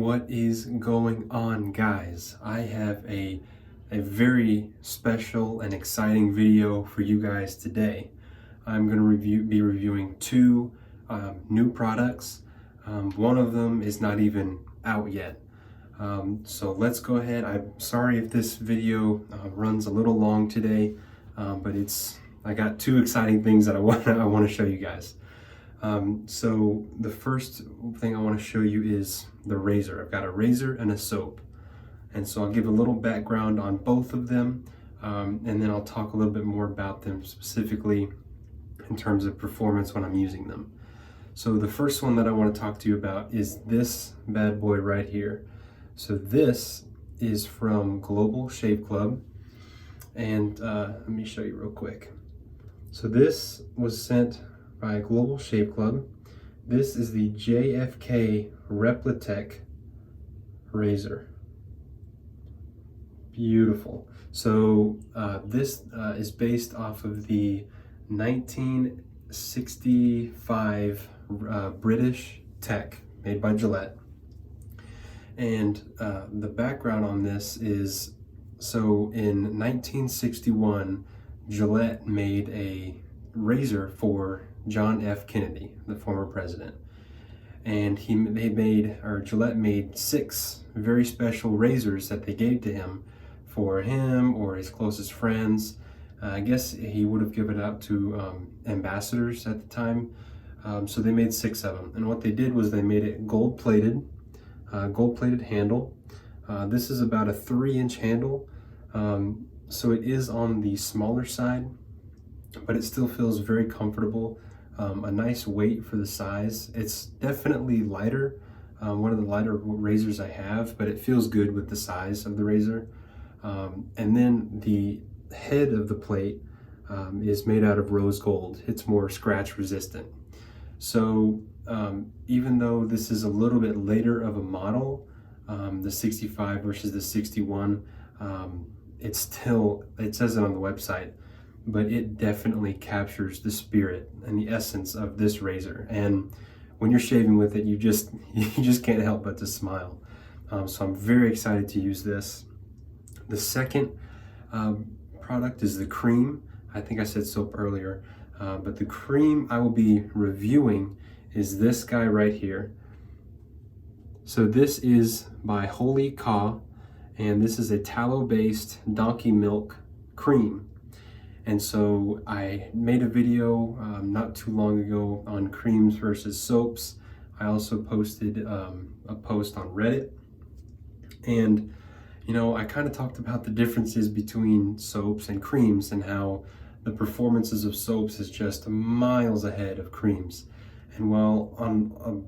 What is going on, guys? I have a very special and exciting video for you guys today. I'm going to be reviewing two new products. One of them is not even out yet. So let's go ahead. I'm sorry if this video runs a little long today, but I got two exciting things that I want to show you guys. So the first thing I want to show you is the razor. I've got a razor and a soap. And so I'll give a little background on both of them, and then I'll talk a little bit more about them specifically in terms of performance when I'm using them. So the first one that I want to talk to you about is this bad boy right here. So this is from Global Shave Club, and let me show you real quick. So this was sent by Global Shave Club. This is the JFK Replitech razor. Beautiful. So this is based off of the 1965 British tech made by Gillette. And the background on this is, so in 1961, Gillette made a razor for John F. Kennedy, the former president. And Gillette made 6 very special razors that they gave to him for him or his closest friends. I guess he would have given it out to ambassadors at the time. So they made 6 of them. And what they did was they made it gold-plated handle. This is about a 3-inch handle. So it is on the smaller side, but it still feels very comfortable. A nice weight for the size. It's definitely lighter, one of the lighter razors I have, but it feels good with the size of the razor. And then the head of the plate is made out of rose gold. It's more scratch resistant. So even though this is a little bit later of a model, the 65 versus the 61, it says it on the website, but it definitely captures the spirit and the essence of this razor. And when you're shaving with it, you just can't help but to smile. So I'm very excited to use this. The second product is the cream. I think I said soap earlier, but the cream I will be reviewing is this guy right here. So this is by Holy Caw, and this is a tallow-based donkey milk cream. And so I made a video not too long ago on creams versus soaps. I also posted a post on Reddit. And, you know, I kind of talked about the differences between soaps and creams and how the performances of soaps is just miles ahead of creams. And while on a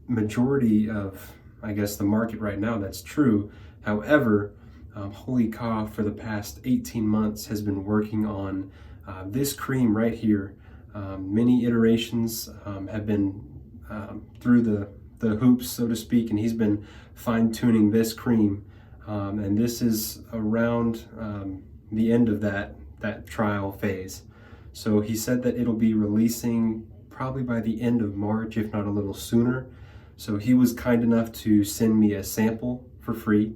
majority of, I guess, the market right now, that's true. However, Holy Caw for the past 18 months has been working on this cream right here. Many iterations have been through the hoops, so to speak, and he's been fine-tuning this cream. And this is around the end of that trial phase. So he said that it'll be releasing probably by the end of March, if not a little sooner. So he was kind enough to send me a sample for free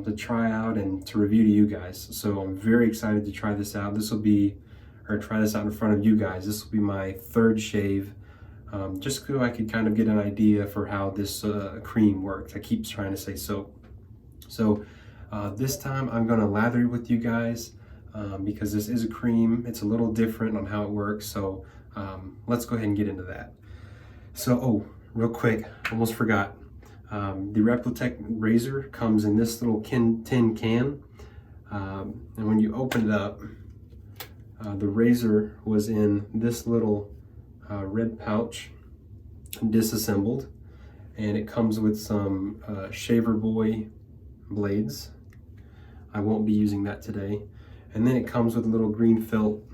to try out and to review to you guys. So I'm very excited to try this out. Try this out in front of you guys. This will be my 3rd shave, just so I could kind of get an idea for how this cream works. I keep trying to say soap. So this time I'm gonna lather it with you guys because this is a cream. It's a little different on how it works. So let's go ahead and get into that. So, real quick, almost forgot. The Replitech razor comes in this little tin can, and when you open it up, the razor was in this little red pouch, disassembled, and it comes with some Shaver Boy blades. I won't be using that today. And then it comes with a little green felt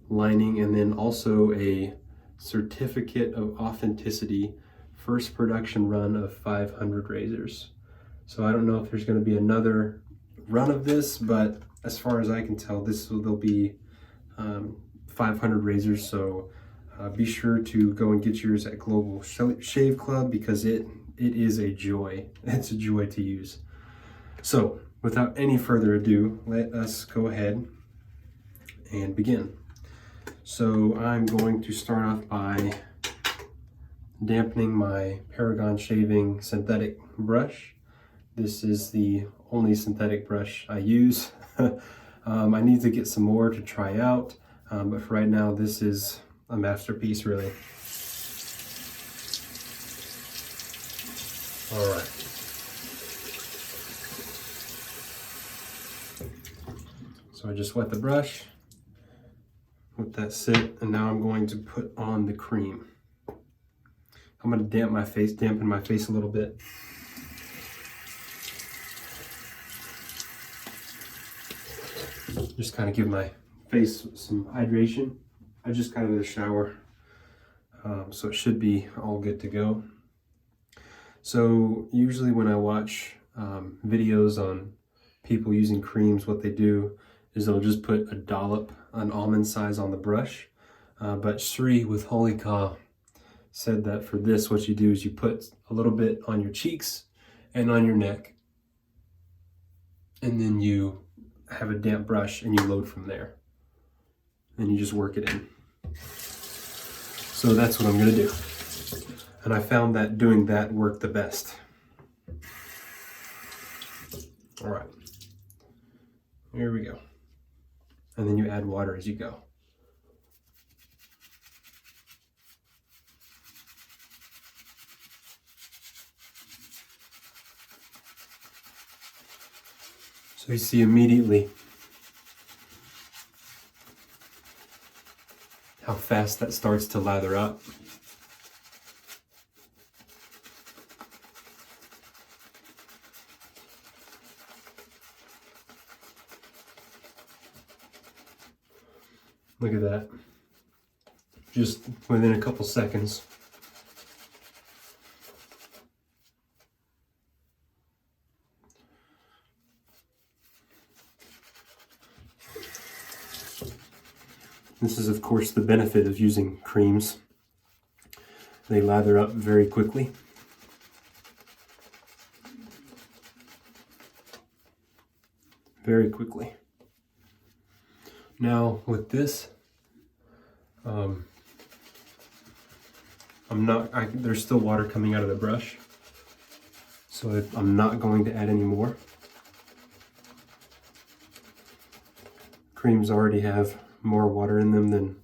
lining, and then also a certificate of authenticity, first production run of 500 razors. So I don't know if there's going to be another run of this, but as far as I can tell, there'll be 500 razors. So be sure to go and get yours at Global Shave Club because it it is a joy. It's a joy to use. So without any further ado, let us go ahead and begin. So I'm going to start off by dampening my Paragon shaving synthetic brush. This is the only synthetic brush I use. I need to get some more to try out, but for right now, this is a masterpiece, really. All right. So I just wet the brush, let that sit, and now I'm going to put on the cream. I'm going to dampen my face a little bit. Just kind of give my face some hydration. I just got out of the shower, so it should be all good to go. So usually when I watch videos on people using creams, what they do is they'll just put a dollop, an almond size on the brush. But Sri with Holy Ka said that for this, what you do is you put a little bit on your cheeks and on your neck, and then you have a damp brush and you load from there. And you just work it in. So that's what I'm gonna do. And I found that doing that worked the best. All right, here we go. And then you add water as you go. So you see immediately how fast that starts to lather up. Look at that. Just within a couple seconds. This is, of course, the benefit of using creams. They lather up very quickly. Very quickly. Now, with this, there's still water coming out of the brush, so I'm not going to add any more. Creams already have more water in them than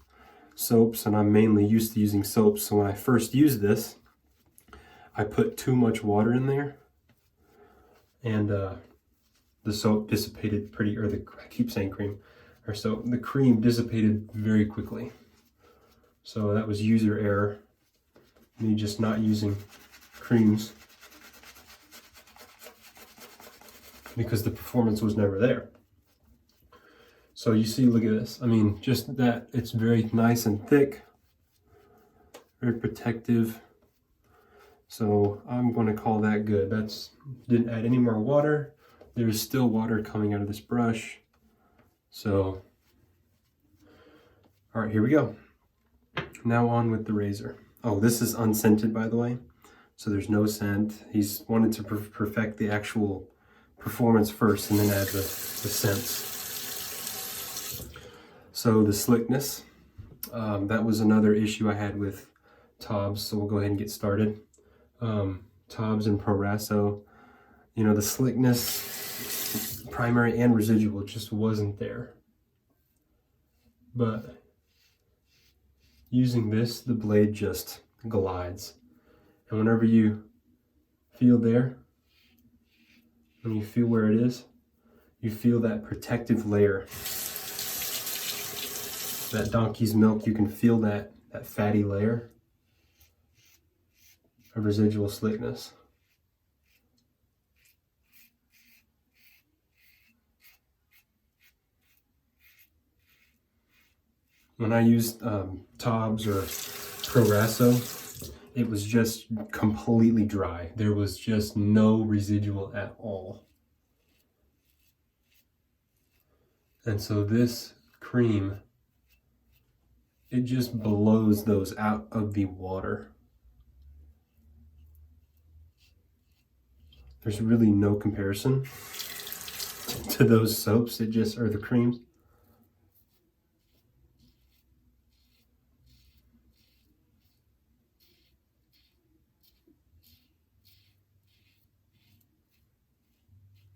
soaps, and I'm mainly used to using soaps, so when I first used this, I put too much water in there, and the soap dissipated I keep saying cream, or soap, the cream dissipated very quickly. So that was user error, me just not using creams, because the performance was never there. So you see, look at this. I mean, just that, it's very nice and thick, very protective. So I'm going to call that good. Didn't add any more water. There's still water coming out of this brush. So, all right, here we go. Now on with the razor. Oh, this is unscented, by the way. So there's no scent. He's wanted to perfect the actual performance first and then add the scents. So the slickness, that was another issue I had with Tobs, so we'll go ahead and get started. Tobs and Paragon, you know, the slickness, primary and residual, just wasn't there. But using this, the blade just glides. And whenever you feel there, when you feel where it is, you feel that protective layer. That donkey's milk, you can feel that fatty layer of residual slickness. When I used Tobs or Paragon, it was just completely dry. There was just no residual at all. And so this cream, it just blows those out of the water. There's really no comparison to those soaps. It just, or the creams.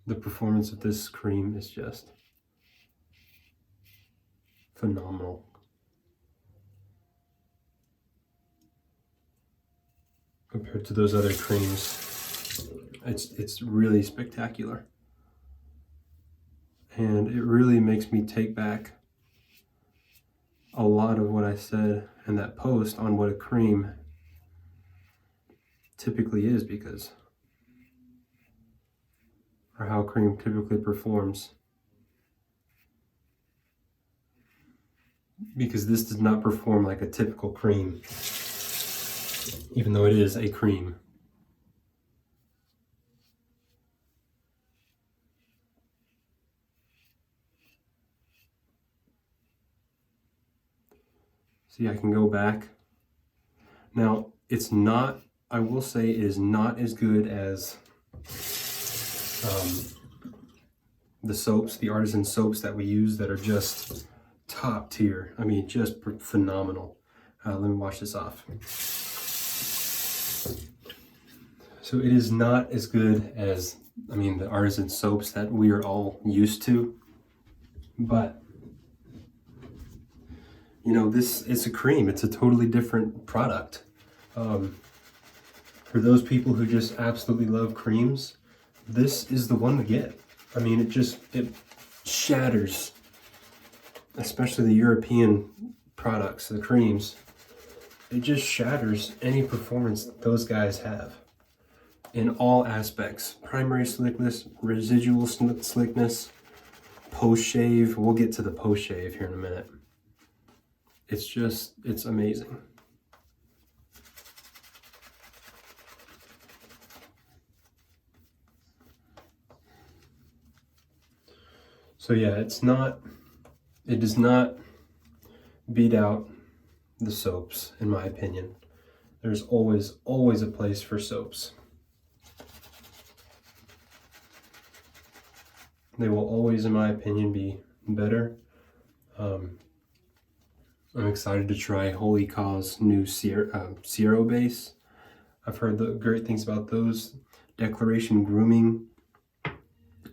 The performance of this cream is just phenomenal. Compared to those other creams, it's really spectacular. And it really makes me take back a lot of what I said in that post on what a cream typically is, because, or how cream typically performs. Because this does not perform like a typical cream, even though it is a cream. See, I can go back. Now, it's not, I will say it is not as good as the soaps, the artisan soaps that we use that are just top tier. I mean, just phenomenal. Let me wash this off. So it is not as good as, I mean, the artisan soaps that we are all used to, but you know, this is a cream. It's a totally different product. For those people who just absolutely love creams, this is the one to get. I mean, it shatters, especially the European products, the creams. It just shatters any performance those guys have in all aspects. Primary slickness, residual slickness, post-shave. We'll get to the post-shave here in a minute. It's amazing. So yeah, it does not beat out the soaps, in my opinion. There's always a place for soaps. They will always, in my opinion, be better. I'm excited to try Holy Cause new Cero base. I've heard the great things about those. Declaration Grooming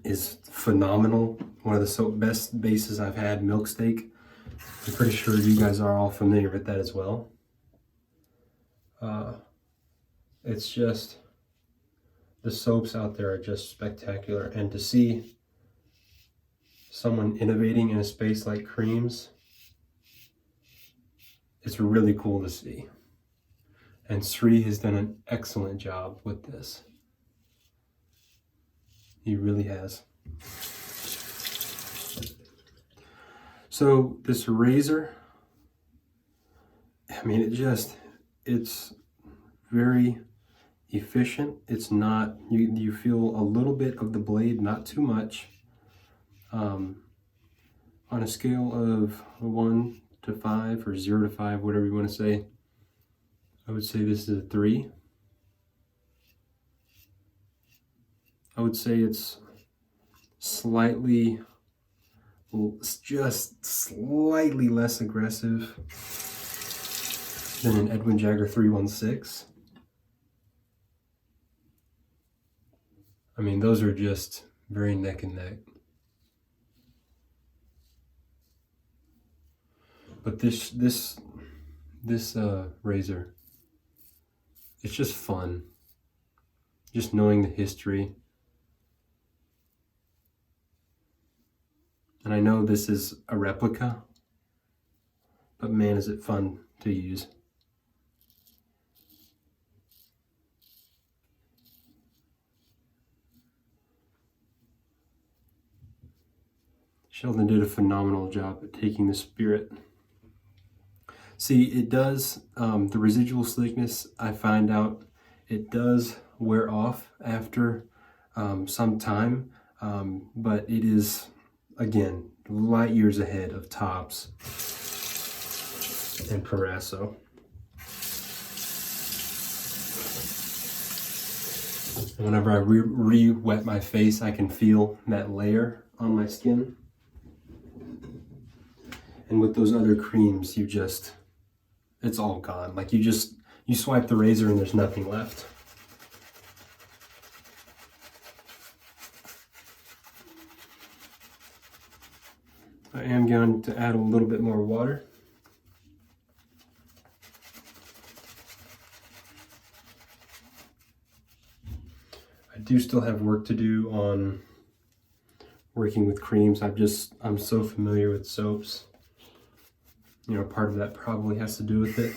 is phenomenal. One of the best bases I've had, Milk Steak. I'm pretty sure you guys are all familiar with that as well. It's just, the soaps out there are just spectacular. And to see someone innovating in a space like creams, it's really cool to see. And Sri has done an excellent job with this. He really has. So this razor, I mean, it's very efficient. It's not, you feel a little bit of the blade, not too much. On a scale of 1 to 5 or 0 to 5, whatever you want to say, I would say this is a 3. I would say it's just slightly less aggressive than an Edwin Jagger 316. I mean, those are just very neck and neck. But this razor, it's just fun. Just knowing the history. And I know this is a replica, but man, is it fun to use. Sheldon did a phenomenal job at taking the spirit. See, it does, the residual slickness, I find out, it does wear off after some time, but it is, again, light years ahead of Tops and Paragon. Whenever I re-wet my face, I can feel that layer on my skin. And with those other creams, it's all gone. Like you swipe the razor and there's nothing left. I am going to add a little bit more water. I do still have work to do on working with creams. I'm so familiar with soaps. You know, part of that probably has to do with it.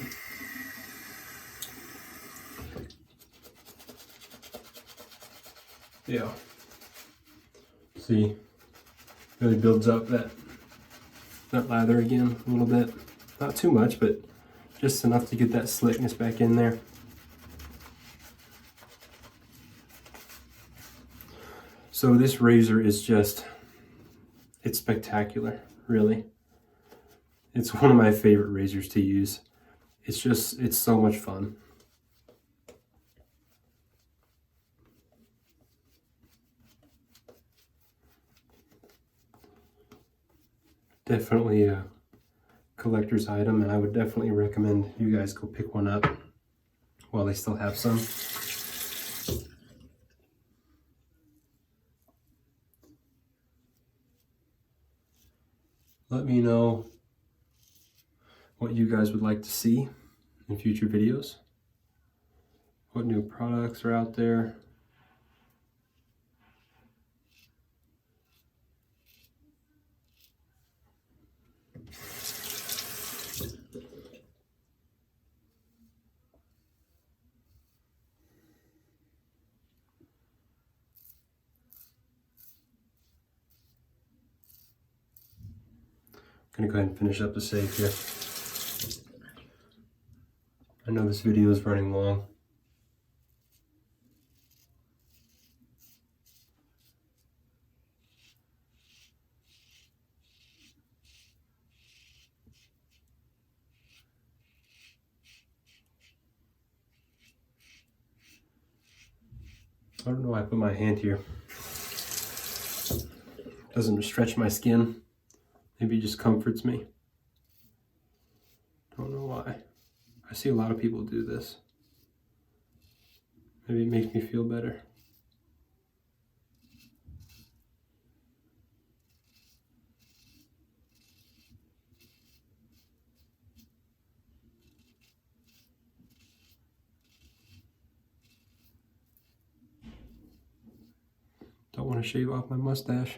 Yeah. See, really builds up that lather again a little bit. Not too much, but just enough to get that slickness back in there. So this razor is it's spectacular, really. It's one of my favorite razors to use. It's so much fun. Definitely a collector's item, and I would definitely recommend you guys go pick one up while they still have some. Let me know what you guys would like to see in future videos. What new products are out there. I'm gonna go ahead and finish up the save here. I know this video is running long. I don't know why I put my hand here. Doesn't stretch my skin. Maybe it just comforts me. Don't know why. I see a lot of people do this. Maybe it makes me feel better. Don't want to shave off my mustache.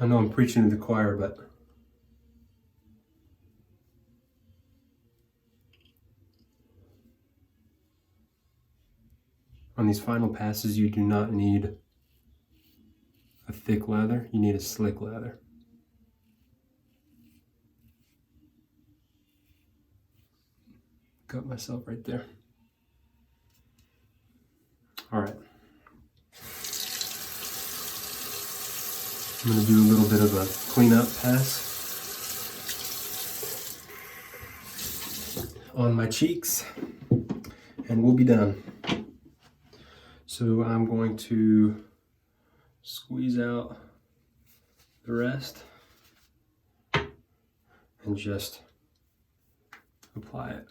I know I'm preaching to the choir, but on these final passes, you do not need a thick lather, you need a slick lather. Got myself right there. All right. I'm gonna do a little bit of a cleanup pass on my cheeks, and we'll be done. So I'm going to squeeze out the rest and just apply it.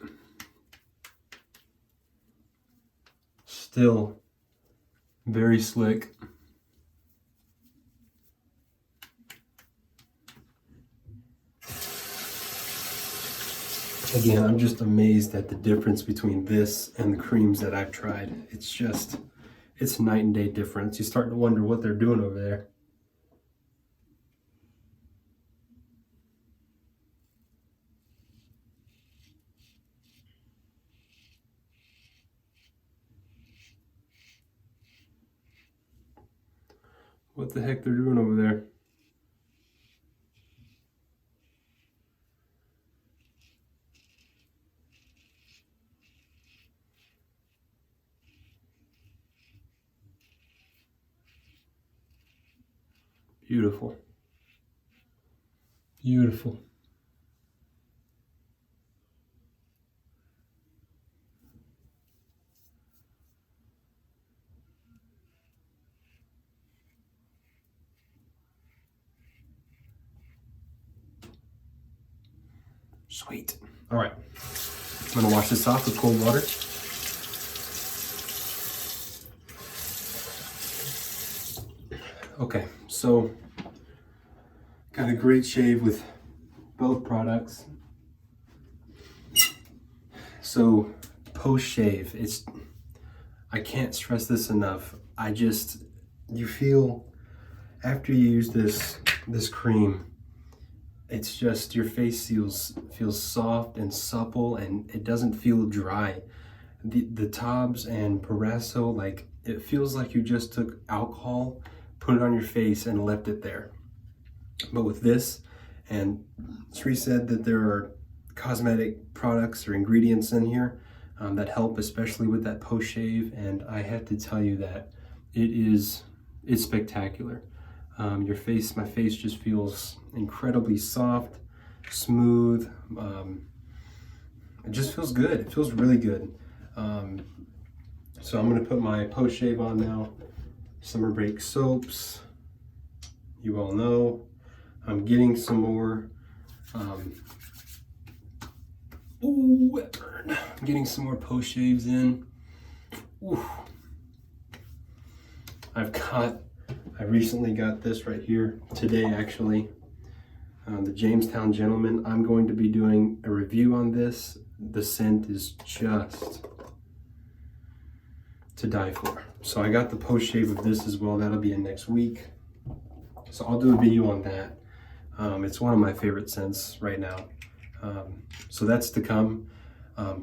Still very slick. Again, I'm just amazed at the difference between this and the creams that I've tried. It's night and day difference. You start to wonder what they're doing over there. What the heck they're doing over there. Beautiful. Beautiful. Sweet. All right. I'm gonna wash this off with cold water. Okay, so got a great shave with both products. So post shave, I can't stress this enough. You feel after you use this cream, it's just your face feels soft and supple, and it doesn't feel dry. The Tobs and Paragon, like it feels like you just took alcohol, put it on your face, and left it there. But with this, and Sri said that there are cosmetic products or ingredients in here that help, especially with that post shave, and I have to tell you that it's spectacular. My face just feels incredibly soft, smooth. It just feels good. It feels really good. So I'm gonna put my post shave on now. Summer break soaps. You all know. I'm getting some more. Ooh, that burned. I'm getting some more post shaves in. Ooh. I recently got this right here today, actually. The Jamestown Gentleman. I'm going to be doing a review on this. The scent is just to die for. So I got the post shave of this as well. That'll be in next week. So I'll do a video on that. It's one of my favorite scents right now. So that's to come.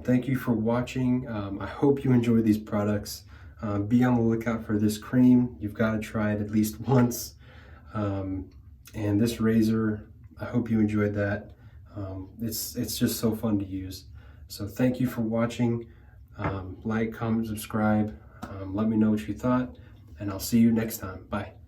Thank you for watching. I hope you enjoy these products. Be on the lookout for this cream. You've got to try it at least once. And this razor, I hope you enjoyed that. It's just so fun to use. So thank you for watching. Like, comment, subscribe. Let me know what you thought, and I'll see you next time. Bye.